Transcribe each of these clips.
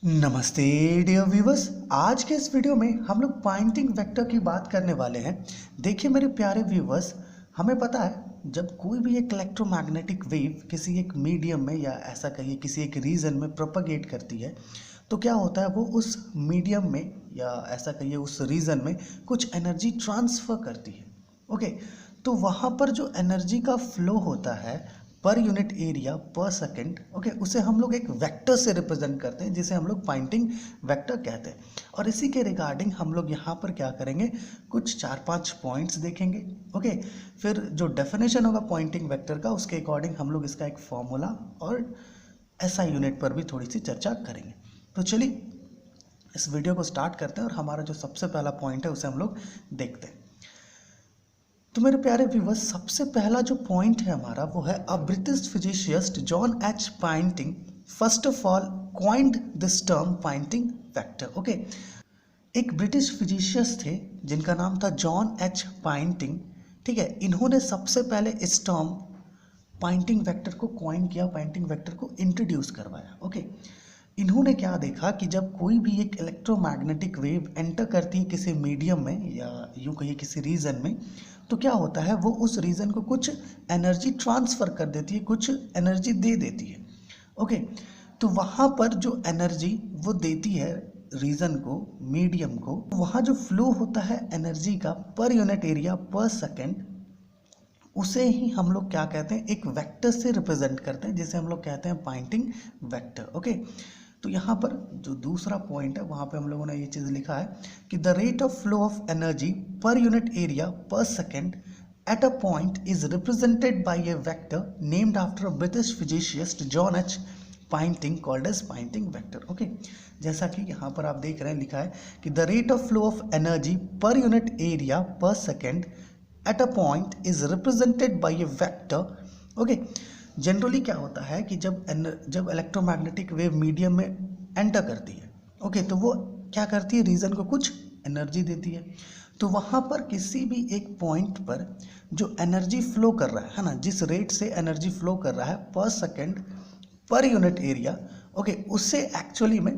नमस्ते dear viewers. आज के इस वीडियो में हम लोग पॉइंटिंग वेक्टर की बात करने वाले हैं। देखिए मेरे प्यारे व्यूवर्स, हमें पता है जब कोई भी एक इलेक्ट्रोमैग्नेटिक वेव किसी एक मीडियम में या ऐसा कहिए किसी एक रीजन में प्रोपगेट करती है तो क्या होता है, वो उस मीडियम में या ऐसा कहिए उस रीजन में कुछ एनर्जी ट्रांसफ़र करती है। ओके, तो वहाँ पर जो एनर्जी का फ्लो होता है पर यूनिट एरिया पर सेकंड, ओके, उसे हम लोग एक वेक्टर से रिप्रेजेंट करते हैं जिसे हम लोग पॉइंटिंग वेक्टर कहते हैं। और इसी के रिगार्डिंग हम लोग यहाँ पर क्या करेंगे, कुछ 4-5 पॉइंट्स देखेंगे। ओके, फिर जो डेफिनेशन होगा पॉइंटिंग वेक्टर का उसके अकॉर्डिंग हम लोग इसका एक फॉर्मूला और एसआई यूनिट पर भी थोड़ी सी चर्चा करेंगे। तो चलिए इस वीडियो को स्टार्ट करते हैं और हमारा जो सबसे पहला पॉइंट है उसे हम लोग देखते हैं। तो मेरे प्यारे व्यूवर्स, सबसे पहला जो पॉइंट है हमारा वो है a British physicist John H Poynting first of all coined this term Poynting vector. Okay, एक ब्रिटिश फिजिशियस थे जिनका नाम था जॉन एच पॉइंटिंग। ठीक है, इन्होंने सबसे पहले इस टर्म पॉइंटिंग वेक्टर को कॉइन किया, पॉइंटिंग वेक्टर को इंट्रोड्यूस करवाया। ओके, इन्होंने क्या देखा कि जब कोई भी एक इलेक्ट्रोमैग्नेटिक वेव एंटर करती है किसी मीडियम में या यूँ कहिए किसी रीजन में, तो क्या होता है वो उस रीजन को कुछ एनर्जी ट्रांसफ़र कर देती है, कुछ एनर्जी दे देती है। ओके, तो वहाँ पर जो एनर्जी वो देती है रीजन को, मीडियम को, वहाँ जो फ्लो होता है एनर्जी का पर यूनिट एरिया पर सेकेंड, उसे ही हम लोग क्या कहते हैं, एक वेक्टर से रिप्रेजेंट करते हैं जिसे हम लोग कहते हैं पॉइंटिंग वेक्टर। ओके, तो यहाँ पर जो दूसरा पॉइंट है वहाँ पे हम लोगों ने ये चीज़ लिखा है कि the rate of flow of energy per unit area per second at a point is represented by a vector named after a British physicist John H Poynting called as Poynting vector. Okay, जैसा कि यहाँ पर आप देख रहे हैं लिखा है कि the rate of flow of energy per unit area per second at a point is represented by a vector. Okay, generally क्या होता है कि जब इलेक्ट्रोमैग्नेटिक वेव मीडियम में एंटर करती है, ओके, तो वो क्या करती है, रीजन को कुछ एनर्जी देती है। तो वहाँ पर किसी भी एक पॉइंट पर जो एनर्जी फ्लो कर रहा है ना, जिस रेट से एनर्जी फ्लो कर रहा है पर सेकेंड पर यूनिट एरिया, ओके, उससे एक्चुअली में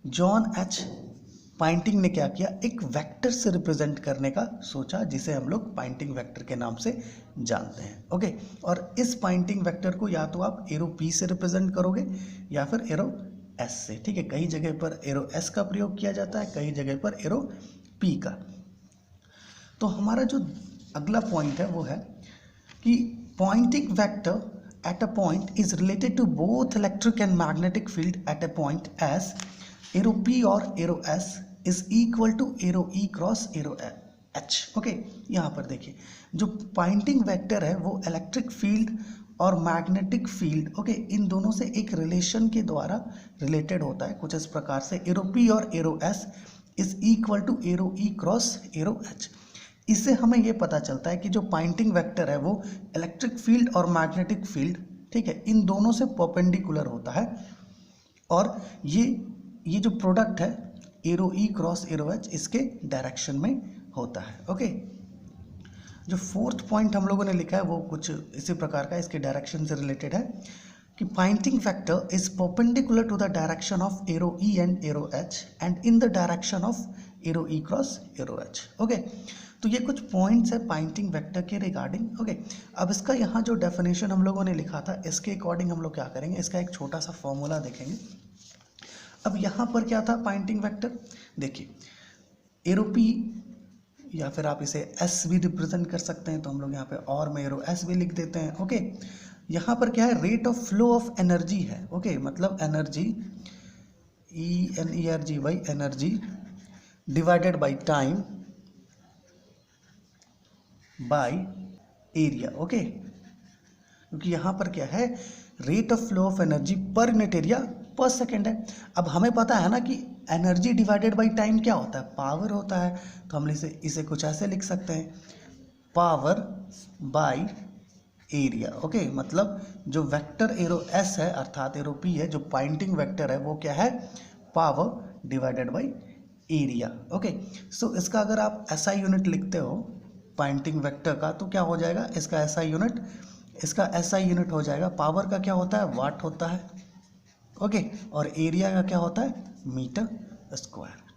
जॉन एच पॉइंटिंग ने क्या किया, एक वेक्टर से रिप्रेजेंट करने का सोचा जिसे हम लोग पॉइंटिंग वेक्टर के नाम से जानते हैं। ओके, और इस पॉइंटिंग वेक्टर को या तो आप एरो पी से रिप्रेजेंट करोगे या फिर एरो एस से। ठीक है, कई जगह पर एरो एस का प्रयोग किया जाता है, कई जगह पर एरो पी का। तो हमारा जो अगला पॉइंट है वो है कि Poynting vector at a point is related to both electric and magnetic field at a point as arrow P और arrow S is equal to arrow E cross arrow H. Okay, यहाँ पर देखिए जो Poynting vector है वो electric field और magnetic field, okay, इन दोनों से एक रिलेशन के द्वारा रिलेटेड होता है कुछ इस प्रकार से, एरो पी और arrow S is equal to arrow E cross arrow H. इससे हमें ये पता चलता है कि जो पॉइंटिंग वेक्टर है वो इलेक्ट्रिक फील्ड और मैग्नेटिक फील्ड, ठीक है, इन दोनों से परपेंडिकुलर होता है। और ये जो प्रोडक्ट है arrow E cross arrow H इसके डायरेक्शन में होता है। ओके, जो फोर्थ पॉइंट हम लोगों ने लिखा है वो कुछ इसी प्रकार का इसके डायरेक्शन से रिलेटेड है कि Poynting vector is perpendicular to the direction of arrow E and arrow H and in the direction of arrow E cross arrow H. Okay, तो ये कुछ पॉइंट्स है पॉइंटिंग वेक्टर के रिगार्डिंग। ओके, अब इसका यहाँ जो डेफिनेशन हम लोगों ने लिखा था इसके अकॉर्डिंग हम लोग क्या करेंगे, इसका एक छोटा सा फॉर्मूला देखेंगे। अब यहाँ पर क्या था पॉइंटिंग वेक्टर, देखिए एरो पी या फिर आप इसे एस भी रिप्रेजेंट कर सकते हैं, तो हम लोग यहाँ पे और में एरो एस भी लिख देते हैं। ओके, यहाँ पर क्या है, rate of flow of energy है। ओके, मतलब energy ENERGY by energy divided by time bye area. Okay, क्योंकि यहाँ पर क्या है, rate of flow of energy per unit area per second है। अब हमें पता है ना कि एनर्जी डिवाइडेड बाय टाइम क्या होता है, पावर होता है। तो हम इसे कुछ ऐसे लिख सकते हैं, पावर बाय एरिया। ओके, मतलब जो वेक्टर एरो एस है अर्थात एरो पी है, जो पॉइंटिंग वेक्टर है वो क्या है, power divided by area. Okay, so इसका अगर आप एसआई यूनिट लिखते हो पॉइंटिंग वेक्टर का तो क्या हो जाएगा, इसका एसआई यूनिट हो जाएगा, पावर का क्या होता है, वाट होता है। ओके, और एरिया का क्या होता है, मीटर स्क्वायर।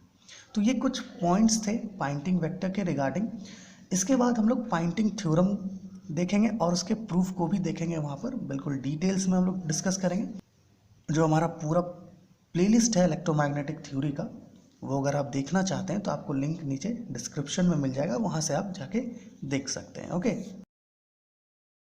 तो ये कुछ पॉइंट्स थे पॉइंटिंग वेक्टर के रिगार्डिंग। इसके बाद हम लोग पॉइंटिंग थ्योरम देखेंगे और उसके प्रूफ को भी देखेंगे, वहाँ पर बिल्कुल डिटेल्स में हम लोग डिस्कस करेंगे। जो हमारा पूरा प्लेलिस्ट है इलेक्ट्रोमैग्नेटिक थ्योरी का, वो अगर आप देखना चाहते हैं तो आपको लिंक नीचे डिस्क्रिप्शन में मिल जाएगा, वहाँ से आप जाके देख सकते हैं। ओके।